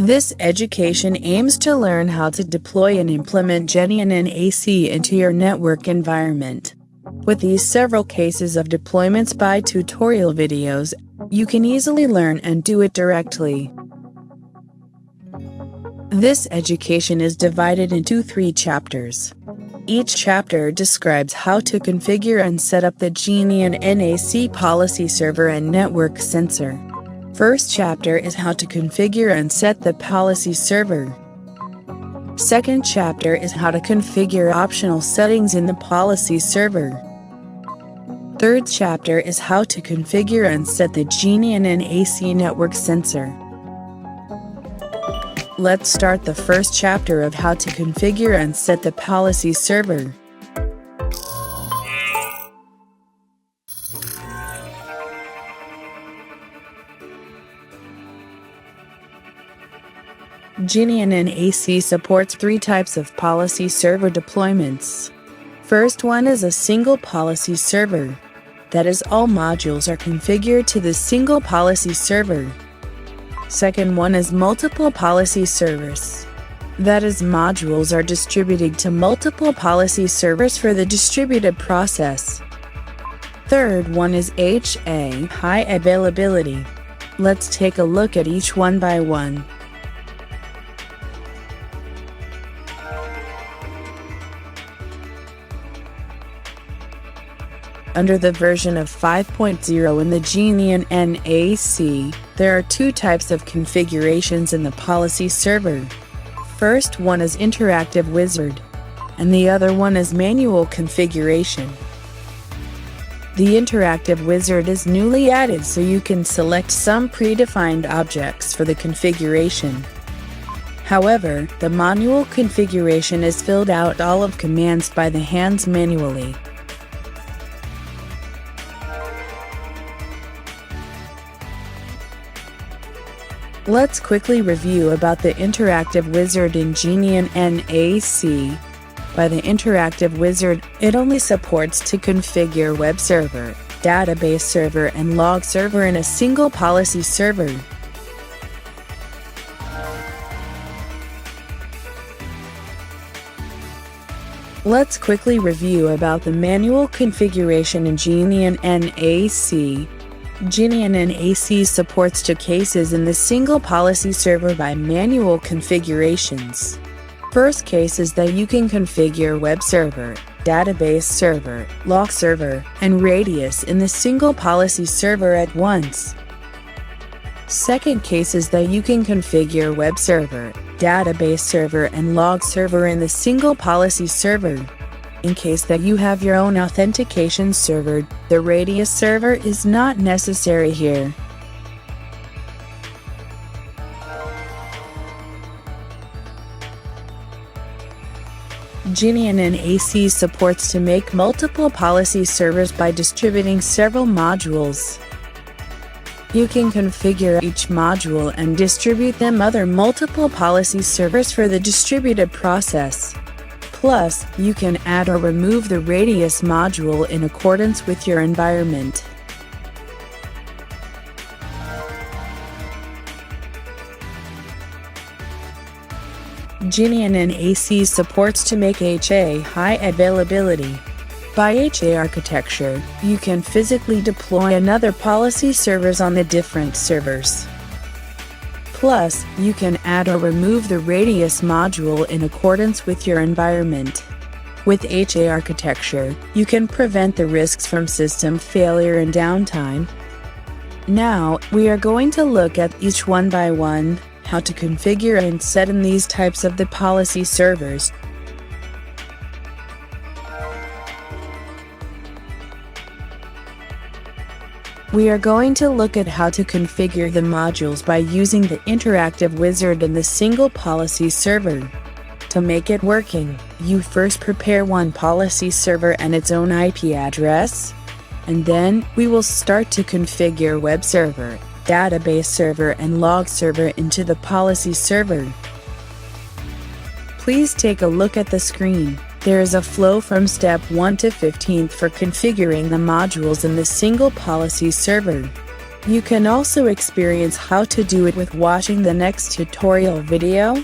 This education aims to learn how to deploy and implement Genian NAC into your network environment. With these several cases of deployments by tutorial videos, you can easily learn and do it directly. This education is divided into 3 chapters. Each chapter describes how to configure and set up the Genian NAC policy server and network sensor. First chapter is how to configure and set the policy server. Second chapter is how to configure optional settings in the policy server. Third chapter is how to configure and set the Genian NAC network sensor. Let's start the first chapter of how to configure and set the policy server. Genian NAC supports 3 types of policy server deployments. First one is a single policy server. That is, all modules are configured to the single policy server. Second one is multiple policy servers. That is, modules are distributed to multiple policy servers for the distributed process. Third one is HA, high availability. Let's take a look at each one by one. Under the version of 5.0 in the Genian NAC, there are 2 types of configurations in the policy server. First one is Interactive Wizard, and the other one is Manual Configuration. The Interactive Wizard is newly added so you can select some predefined objects for the configuration. However, the Manual Configuration is filled out all of commands by the hands manually. Let's quickly review about the Interactive Wizard in Genian NAC. By the Interactive Wizard, it only supports to configure web server, database server, and log server in a single policy server. Let's quickly review about the manual configuration in Genian NAC. Genian NAC supports 2 cases in the single policy server by manual configurations. First case is that you can configure web server, database server, log server, and radius in the single policy server at once. Second case is that you can configure web server, database server, and log server in the single policy server. In case that you have your own authentication server, the radius server is not necessary here. Genian NAC supports to make multiple policy servers by distributing several modules. You can configure each module and distribute them other multiple policy servers for the distributed process. Plus, you can add or remove the radius module in accordance with your environment. Genian NAC supports to make HA, high availability. By HA architecture, you can physically deploy another policy servers on the different servers. Plus, you can add or remove the radius module in accordance with your environment. With HA architecture, you can prevent the risks from system failure and downtime. Now, we are going to look at each one by one, how to configure and set in these types of the policy servers. We are going to look at how to configure the modules by using the Interactive Wizard in the single policy server. To make it working, you first prepare one policy server and its own IP address, and then we will start to configure web server, database server, and log server into the policy server. Please take a look at the screen. There is a flow from step 1 to 15 for configuring the modules in the single policy server. You can also experience how to do it with watching the next tutorial video.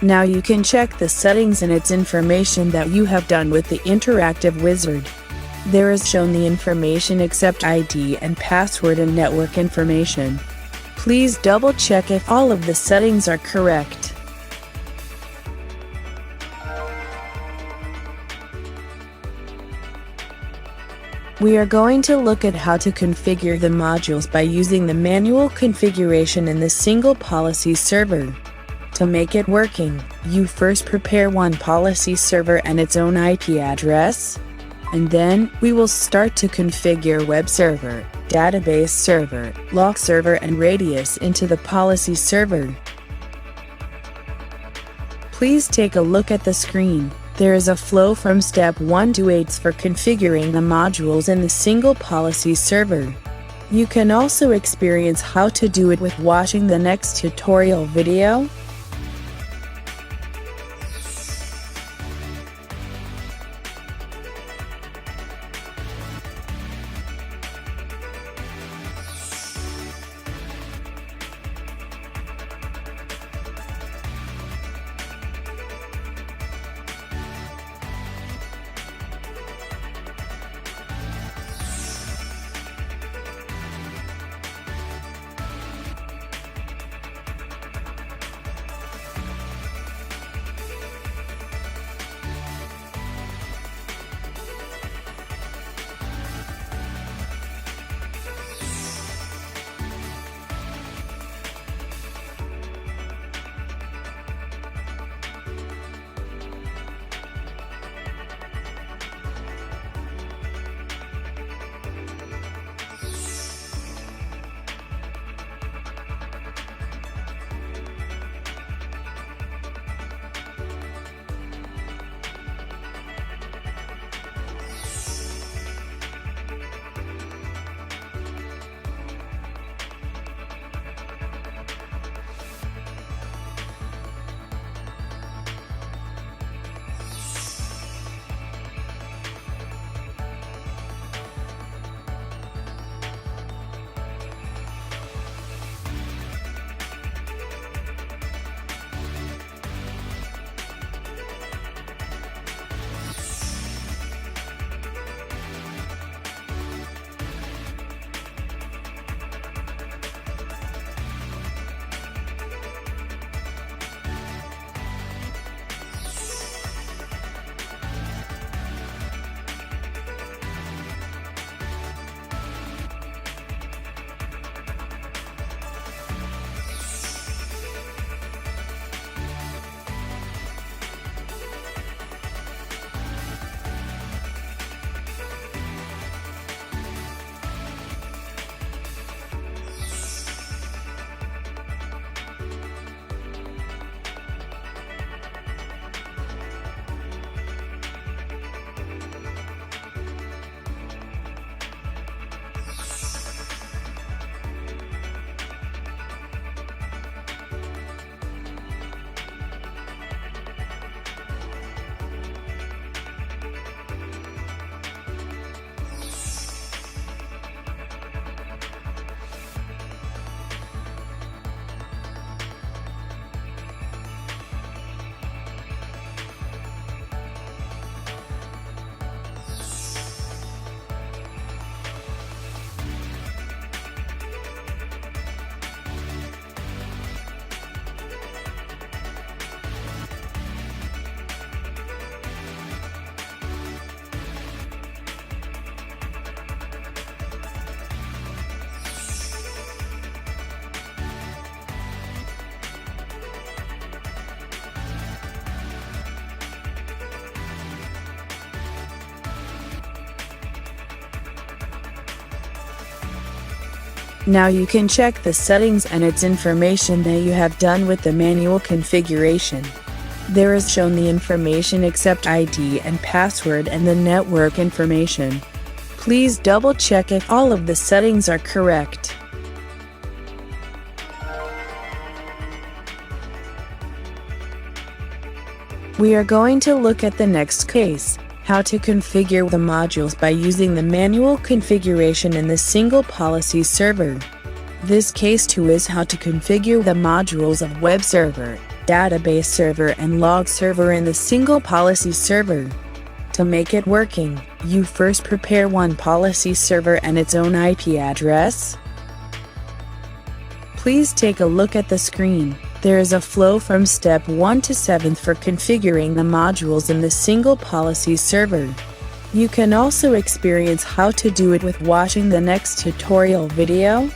Now you can check the settings and its information that you have done with the interactive wizard. There is shown the information except ID and password and network information. Please double check if all of the settings are correct. We are going to look at how to configure the modules by using the manual configuration in the single policy server. To make it working, you first prepare one policy server and its own IP address, and then we will start to configure web server, database server, log server and radius into the policy server. Please take a look at the screen. There is a flow from step 1 to 8 for configuring the modules in the single policy server. You can also experience how to do it with watching the next tutorial video. Now you can check the settings and its information that you have done with the manual configuration. There is shown the information except ID and password and the network information. Please double check if all of the settings are correct. We are going to look at the next case, how to configure the modules by using the manual configuration in the single policy server. This case 2 is how to configure the modules of web server, database server and log server in the single policy server. To make it working, you first prepare one policy server and its own IP address. Please take a look at the screen. There is a flow from step 1 to 7th for configuring the modules in the single policy server. You can also experience how to do it with watching the next tutorial video.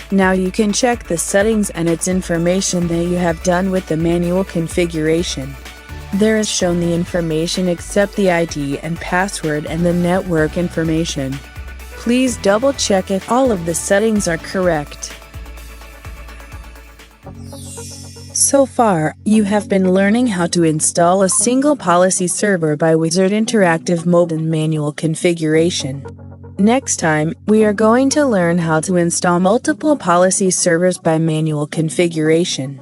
Now you can check the settings and its information that you have done with the manual configuration. There is shown the information except the ID and password and the network information. Please double check if all of the settings are correct. So far, you have been learning how to install a single policy server by Wizard Interactive Mobile Manual Configuration. Next time, we are going to learn how to install multiple policy servers by manual configuration.